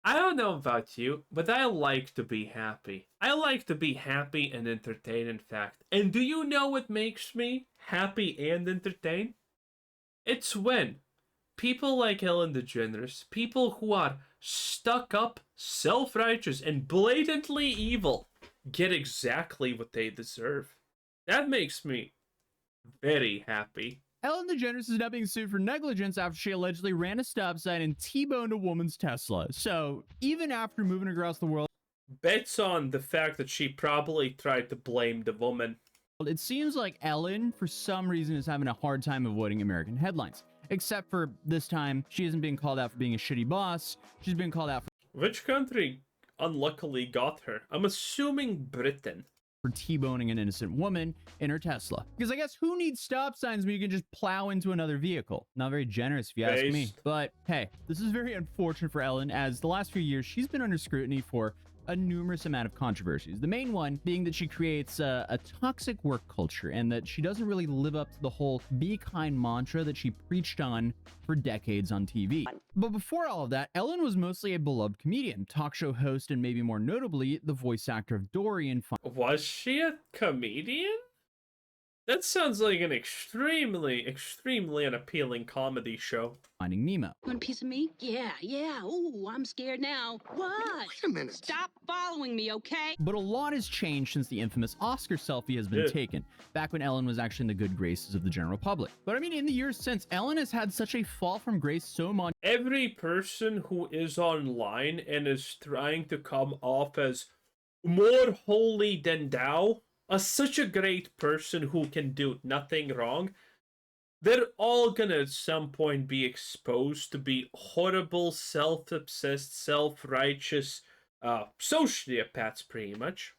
I don't know about you, but I like to be happy. I like to be happy and entertained, in fact. And do you know what makes me happy and entertained? It's when people like Ellen DeGeneres, people who are stuck up, self righteous, and blatantly evil, get exactly what they deserve. That makes me very happy. Ellen DeGeneres is now being sued for negligence after she allegedly ran a stop sign and T-boned a woman's Tesla. So even after moving across the world, Bets on the fact that she probably tried to blame the woman. it seems like Ellen, for some reason, is having a hard time avoiding American headlines. Except for this time, she isn't being called out for being a shitty boss. She's been called out Which country unluckily got her? I'm assuming Britain. for T-boning an innocent woman in her Tesla. Because I guess who needs stop signs when you can just plow into another vehicle? Not very generous if you ask me. But hey, this is very unfortunate for Ellen, as the last few years she's been under scrutiny for a numerous amount of controversies. The main one being that she creates a toxic work culture and that she doesn't really live up to the whole be kind mantra that she preached on for decades on TV. But before all of that, Ellen was mostly a beloved comedian, talk show host, and maybe more notably, the voice actor of Dory in Was she a comedian? That sounds like an extremely unappealing comedy show. Finding Nemo. Want a piece of me? Yeah. Ooh, I'm scared now. What? Wait a minute. Stop following me, okay? But a lot has changed since the infamous Oscar selfie has been taken, back when Ellen was actually in the good graces of the general public. But I mean, in the years since, Ellen has had such a fall from grace so much. Every person who is online and is trying to come off as more holy than thou, such a great person who can do nothing wrong, they're all gonna at some point be exposed to be horrible, self-obsessed, self-righteous sociopaths, pretty much.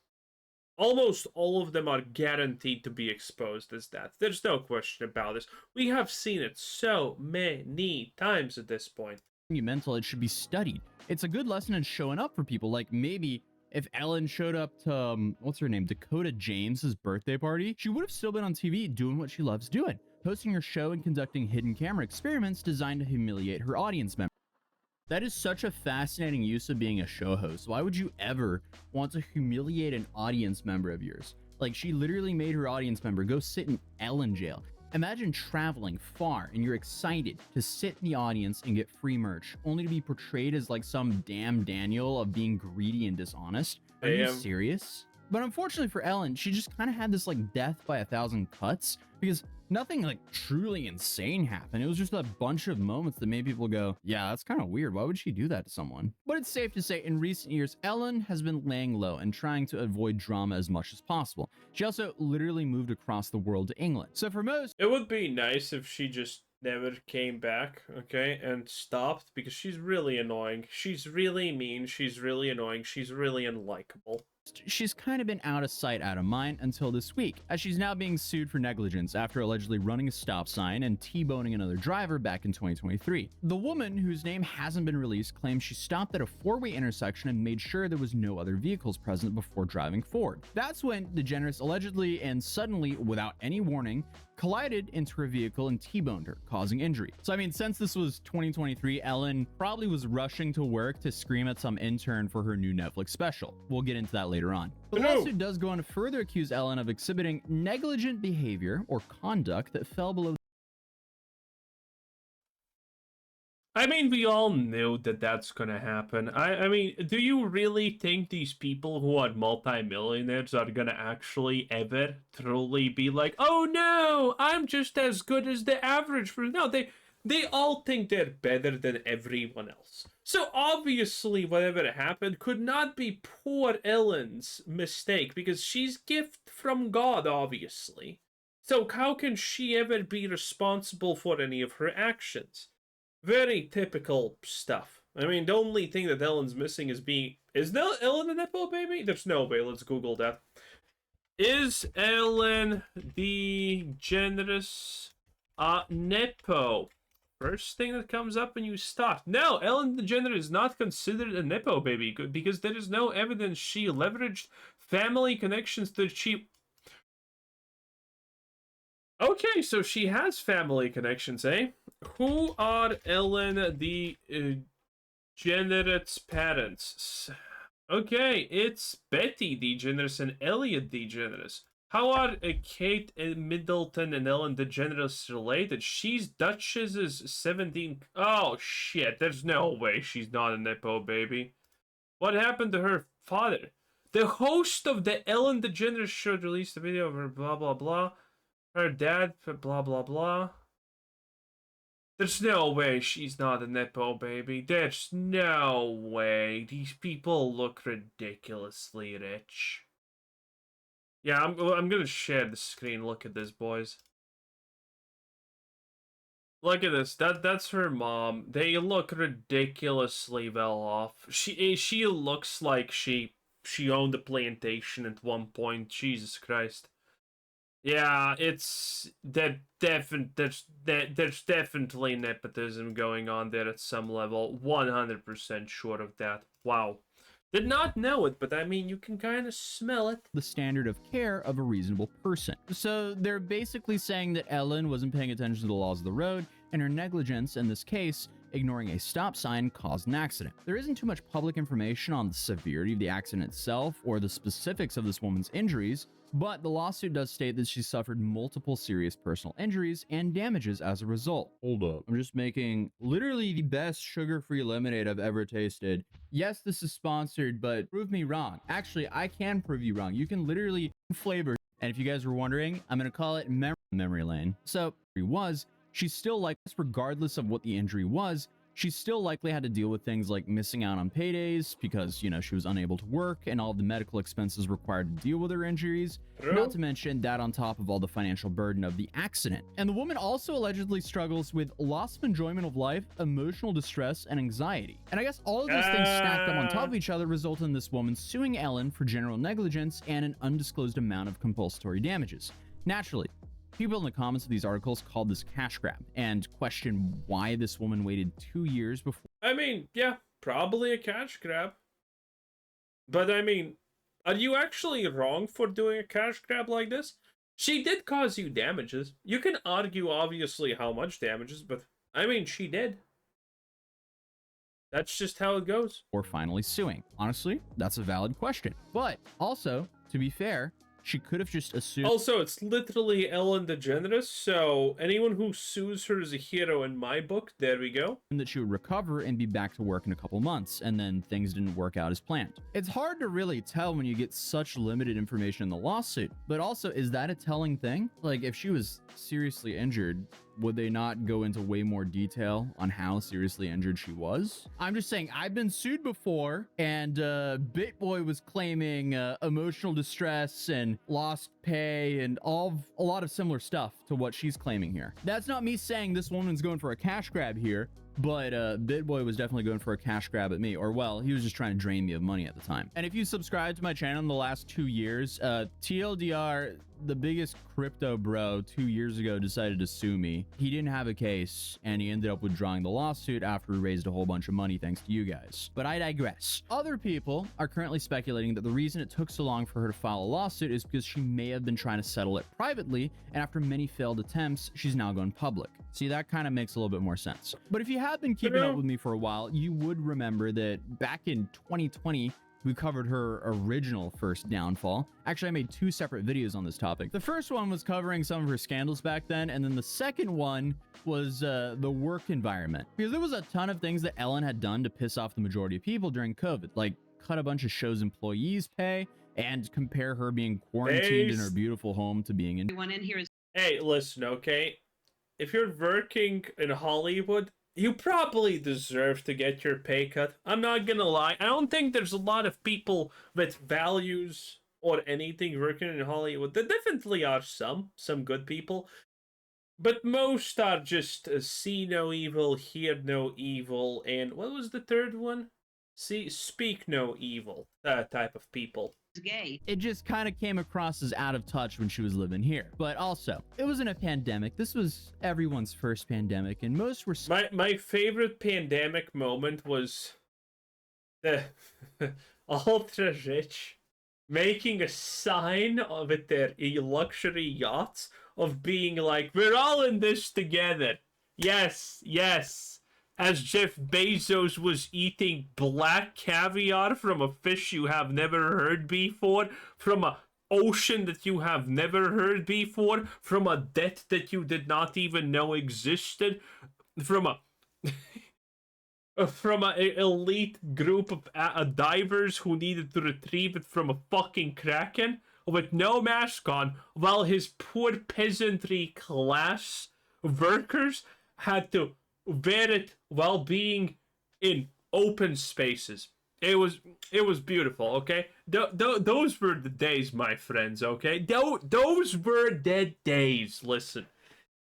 Almost all of them are guaranteed to be exposed as that. There's no question about this. We have seen it so many times at this point. Mental, it should be studied. It's a good lesson in showing up for people. Like maybe if Ellen showed up to, what's her name, Dakota James's birthday party, she would have still been on TV doing what she loves doing, hosting her show and conducting hidden camera experiments designed to humiliate her audience members. That is such a fascinating use of being a show host. Why would you ever want to humiliate an audience member of yours? Like, she literally made her audience member go sit in Ellen jail. Imagine traveling far and you're excited to sit in the audience and get free merch, only to be portrayed as like some damn Daniel of being greedy and dishonest. Are you serious? But unfortunately for Ellen, she just kind of had this like death by 1,000 cuts, because nothing like truly insane happened. It was just a bunch of moments that made people go, yeah, that's kind of weird. Why would she do that to someone? But it's safe to say in recent years, Ellen has been laying low and trying to avoid drama as much as possible. She also literally moved across the world to England. So for most, it would be nice if she just never came back, okay, and stopped, because she's really annoying. She's really mean. She's really annoying. She's really unlikable. She's kind of been out of sight, out of mind until this week, as she's now being sued for negligence after allegedly running a stop sign and T-boning another driver back in 2023. The woman, whose name hasn't been released, claims she stopped at a four-way intersection and made sure there was no other vehicles present before driving forward. That's when DeGeneres allegedly and suddenly, without any warning, collided into her vehicle and T-boned her, causing injury. So I mean, since this was 2023, Ellen probably was rushing to work to scream at some intern for her new Netflix special. We'll get into that later on. The lawsuit does go on to further accuse Ellen of exhibiting negligent behavior or conduct that fell below. I mean, we all knew that that's gonna happen. I mean, do you really think these people who are multimillionaires are gonna actually ever truly be like, oh no, I'm just as good as the average person? No, they all think they're better than everyone else. So obviously whatever happened could not be poor Ellen's mistake, because she's gift from God, obviously. So how can she ever be responsible for any of her actions? Very typical stuff. I mean, the only thing that Ellen's missing is Ellen a Nepo baby? There's no way. Let's Google that. Is Ellen DeGeneres a Nepo? First thing that comes up when you start. No, Ellen DeGeneres is not considered a Nepo baby because there is no evidence she leveraged family connections to achieve. Okay, so she has family connections, eh? Who are Ellen DeGeneres parents. Okay, it's Betty DeGeneres and Elliot DeGeneres. How are Kate and Middleton and Ellen DeGeneres related? She's Duchess's 17. Oh shit, there's no way she's not a Nepo baby. What happened to her father? The host of the Ellen DeGeneres show released a video of her blah blah blah. Her dad, blah blah blah. There's no way she's not a Nepo baby. There's no way. These people look ridiculously rich. Yeah, I'm gonna share the screen. Look at this, boys. Look at this. That's her mom. They look ridiculously well off. She looks like she owned a plantation at one point. Jesus Christ. Yeah, it's there's definitely nepotism going on there at some level. 100% sure of that. Wow. Did not know it, but I mean, you can kind of smell it. The standard of care of a reasonable person. So they're basically saying that Ellen wasn't paying attention to the laws of the road, and her negligence in this case, ignoring a stop sign, caused an accident. There isn't too much public information on the severity of the accident itself or the specifics of this woman's injuries, but the lawsuit does state that she suffered multiple serious personal injuries and damages as a result. Hold up. I'm just making literally the best sugar-free lemonade I've ever tasted. Yes, this is sponsored, but prove me wrong. Actually, I can prove you wrong. You can literally flavor. And if you guys were wondering, I'm going to call it memory lane. So, she's still like this regardless of what the injury was. She still likely had to deal with things like missing out on paydays because, you know, she was unable to work and all of the medical expenses required to deal with her injuries. True. Not to mention that on top of all the financial burden of the accident. And the woman also allegedly struggles with loss of enjoyment of life, emotional distress, and anxiety. And I guess all of those things stacked up on top of each other result in this woman suing Ellen for general negligence and an undisclosed amount of compulsory damages. Naturally, people in the comments of these articles called this cash grab and questioned why this woman waited 2 years before. I mean, yeah, probably a cash grab. But I mean, are you actually wrong for doing a cash grab like this? She did cause you damages. You can argue, obviously, how much damages, but I mean, she did. That's just how it goes. Or finally suing. Honestly, that's a valid question. But also, to be fair, she could have just assumed. Also, it's literally Ellen DeGeneres, so anyone who sues her is a hero in my book. There we go. That she would recover and be back to work in a couple months, and then things didn't work out as planned. It's hard to really tell when you get such limited information in the lawsuit, but also, is that a telling thing? Like, if she was seriously injured, would they not go into way more detail on how seriously injured she was? I'm just saying, I've been sued before, and BitBoy was claiming emotional distress and lost pay and a lot of similar stuff to what she's claiming here. That's not me saying this woman's going for a cash grab here, but BitBoy was definitely going for a cash grab at me, or well, he was just trying to drain me of money at the time. And if you subscribe to my channel in the last 2 years, TLDR, the biggest crypto bro 2 years ago decided to sue me. He didn't have a case, and he ended up withdrawing the lawsuit after he raised a whole bunch of money thanks to you guys. But I digress. Other people are currently speculating that the reason it took so long for her to file a lawsuit is because she may have been trying to settle it privately, and after many failed attempts, she's now gone public. See, that kind of makes a little bit more sense. But if you have been keeping up with me for a while, you would remember that back in 2020, we covered her original first downfall. Actually, I made 2 separate videos on this topic. The first one was covering some of her scandals back then, and then the second one was the work environment. Because there was a ton of things that Ellen had done to piss off the majority of people during COVID, like cut a bunch of shows' employees' pay, and compare her being quarantined in her beautiful home to being in. Everyone in here is. Hey, listen, okay? If you're working in Hollywood, you probably deserve to get your pay cut. I'm not gonna lie. I don't think there's a lot of people with values or anything working in Hollywood. There definitely are some good people. But most are just see no evil, hear no evil, and what was the third one? Speak no evil, that type of people. Gay. It just kind of came across as out of touch when she was living here. But also, it wasn't a pandemic. This was everyone's first pandemic, and most were. My favorite pandemic moment was the ultra rich making a sign with their luxury yachts of being like, we're all in this together. Yes, yes. as Jeff Bezos was eating black caviar from a fish you have never heard before, from a ocean that you have never heard before, from a debt that you did not even know existed, from a from an elite group of divers who needed to retrieve it from a fucking kraken with no mask on, while his poor peasantry class workers had to wear it while being in open spaces. It was beautiful, okay? Those were the days, my friends, okay? Those were the days, listen.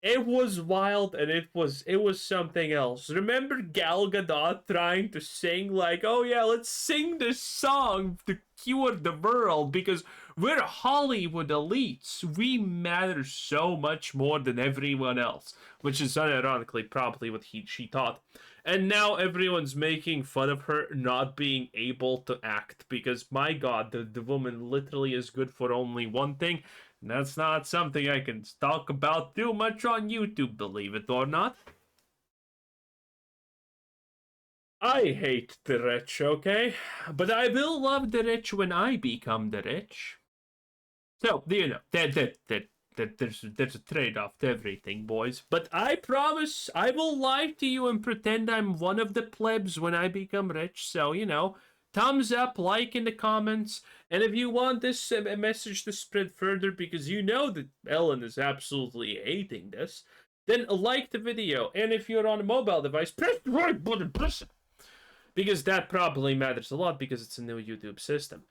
It was wild, and it was something else. Remember Gal Gadot trying to sing like, "Oh yeah, let's sing this song to cure the world because we're Hollywood elites. We matter so much more than everyone else," which is unironically probably what she thought. And now everyone's making fun of her not being able to act because, my God, the woman literally is good for only one thing. And that's not something I can talk about too much on YouTube, believe it or not. I hate the rich, okay? But I will love the rich when I become the rich. So, you know, there's a trade-off to everything, boys. But I promise I will lie to you and pretend I'm one of the plebs when I become rich. So, you know, thumbs up, like in the comments. And if you want this message to spread further because you know that Ellen is absolutely hating this, then like the video. And if you're on a mobile device, press the right button, press it. Because that probably matters a lot because it's a new YouTube system.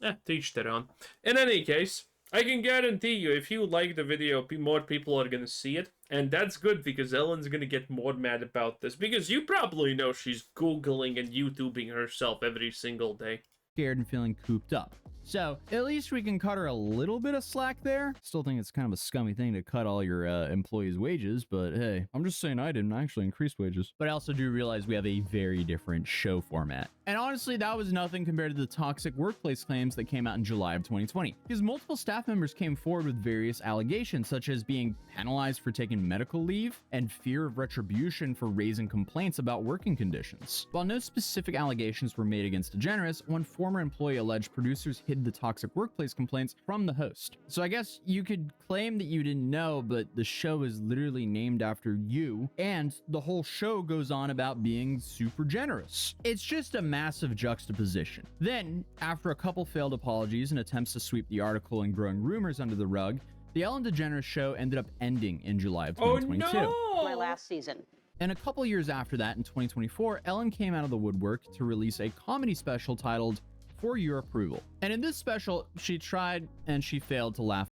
To each their own. In any case, I can guarantee you if you like the video, more people are going to see it. And that's good because Ellen's going to get more mad about this. Because you probably know she's Googling and YouTubing herself every single day. Scared and feeling cooped up. So at least we can cut her a little bit of slack there. Still think it's kind of a scummy thing to cut all your employees' wages, but hey, I'm just saying I didn't actually increase wages. But I also do realize we have a very different show format. And honestly, that was nothing compared to the toxic workplace claims that came out in July of 2020. Because multiple staff members came forward with various allegations, such as being penalized for taking medical leave and fear of retribution for raising complaints about working conditions. While no specific allegations were made against DeGeneres, one former employee alleged producers hid the toxic workplace complaints from the host. So I guess you could claim that you didn't know, but the show is literally named after you, and the whole show goes on about being super generous. It's just a massive juxtaposition. Then, after a couple failed apologies and attempts to sweep the article and growing rumors under the rug, the Ellen DeGeneres show ended up ending in July of 2022. Oh no! My last season. And a couple years after that, in 2024, Ellen came out of the woodwork to release a comedy special titled For Your Approval. And in this special, she tried and she failed to laugh.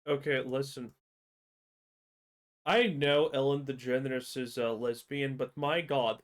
Okay, listen. I know Ellen DeGeneres is a lesbian, but my God,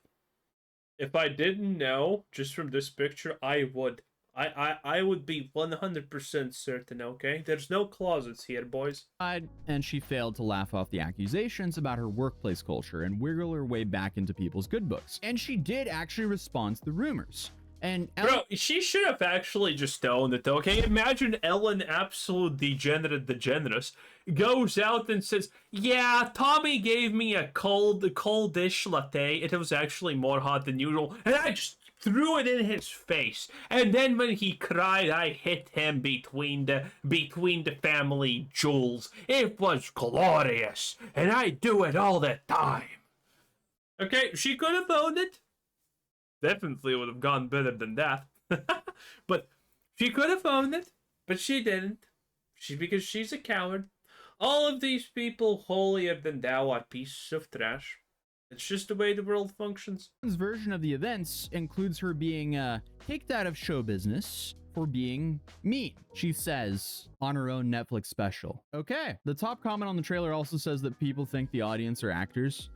if I didn't know just from this picture, I would. I would be 100% certain, okay? There's no closets here, boys. And she failed to laugh off the accusations about her workplace culture and wiggle her way back into people's good books. And she did actually respond to the rumors. And Bro, she should have actually just owned it, okay? Imagine Ellen, absolute degenerate DeGeneres, goes out and says, "Yeah, Tommy gave me a cold-ish latte. It was actually more hot than usual, and I just threw it in his face. And then when he cried, I hit him between the family jewels. It was glorious, and I do it all the time." Okay, she could have owned it. Definitely would have gone better than that. But she could have owned it, but she didn't. Because she's a coward. All of these people holier than thou are pieces of trash. It's just the way the world functions. Ellen's version of the events includes her being kicked out of show business for being mean. She says on her own Netflix special. Okay, the top comment on the trailer also says that people think the audience are actors.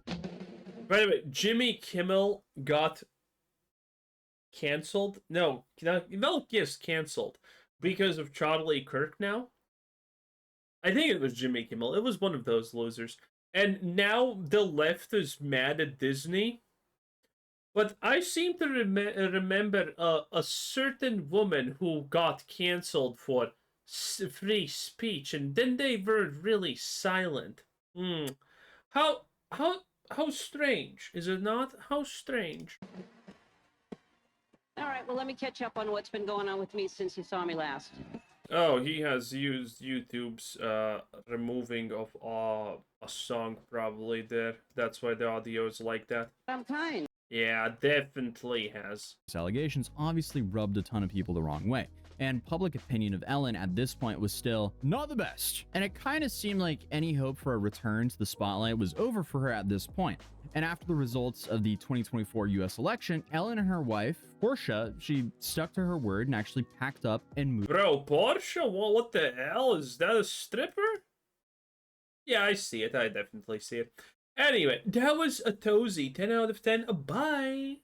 By the way, Jimmy Kimmel got canceled. No, yes, canceled because of Charlie Kirk now. I think it was Jimmy Kimmel. It was one of those losers. And now the left is mad at Disney. But I seem to remember a certain woman who got canceled for free speech, and then they were really silent. How How strange, is it not? How strange. All right, well, let me catch up on what's been going on with me since you saw me last. Oh, he has used YouTube's removing of a song probably there. That's why the audio is like that. I'm kind. Yeah, definitely has. These allegations obviously rubbed a ton of people the wrong way, and public opinion of Ellen at this point was still not the best. And it kind of seemed like any hope for a return to the spotlight was over for her at this point. And after the results of the 2024 US election, Ellen and her wife, Portia, she stuck to her word and actually packed up and moved. Bro, Portia? What the hell? Is that a stripper? Yeah, I see it. I definitely see it. Anyway, that was a Tozy. 10 out of 10. Bye!